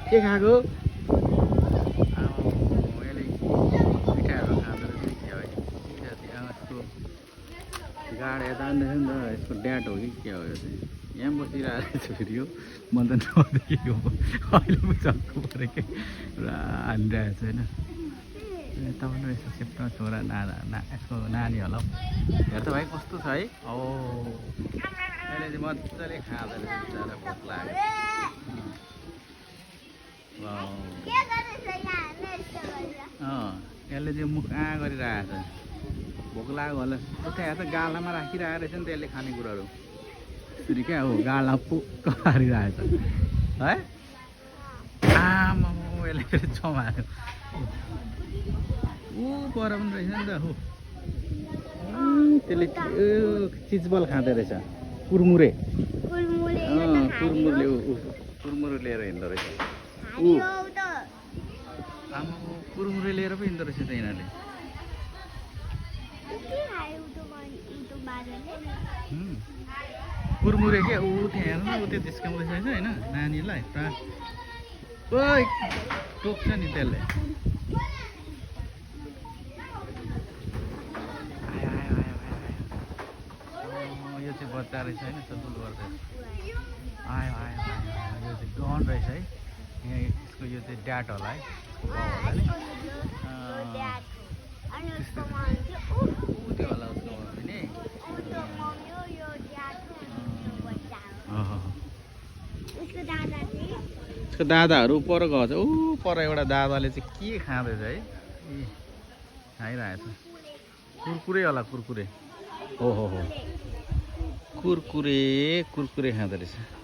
के खाएको यसले मिठाईहरू खाँदो रहेछ के हो है यसको गाड यता नि त यसको ड्याड हो कि के हो यो चाहिँ यहाँ बसिरहेको रहेछ फेरि यो म त नदेखेको अहिले पो चक्कु पऱ्यो कि पुरा हालिरहेको छ होइन तपाईँले यसो सेप्टो छोरा यसको नानी होला हौ हेर त भाइ कस्तो छ है ओ यसले चाहिँ मजाले खाँदो रहेछ बिचरा भोक लाग्यो यसले चाहिँ मुख गरिरहेको छ भोक लाग्यो होला उता हेर त गालामा राखिरहेको रहेछ नि त यसले खानेकुराहरू यसरी क्या हो गाला पुक्क पारिरहेछ है आमा यसले फेरि चमायो ऊ पर पनि रहेछ नि त हो त्यसले चिजबल खाँदो रहेछ कुरमुरे कुरमुरे लिएर हिँड्दो रहेछ ऊ आमा कुरमुरे लिएर पो हिँड्दो रहेछ त यिनीहरूले कुरमुरे क्या ऊ त्यहाँ हेर्नु ऊ त्यो जिस्काउँदैछ होइन नानीलाई पुरा ओइ टोक्छ नि त्यसले यो चाहिँ बच्चा रहेछ होइन चतुल गर्दैछ आयो आयो आयो यो चाहिँ डन रहेछ है यहाँ यसको यो चाहिँ ड्याड होला है त्यो होला उसको मम्मी नि उसको दादाहरू पर गएको छ ऊ पर एउटा दादाले चाहिँ के खाँदैछ है खाइरहेछ कुरकुरे होला कुरकुरे हो कुरकुरे खाँदो रहेछ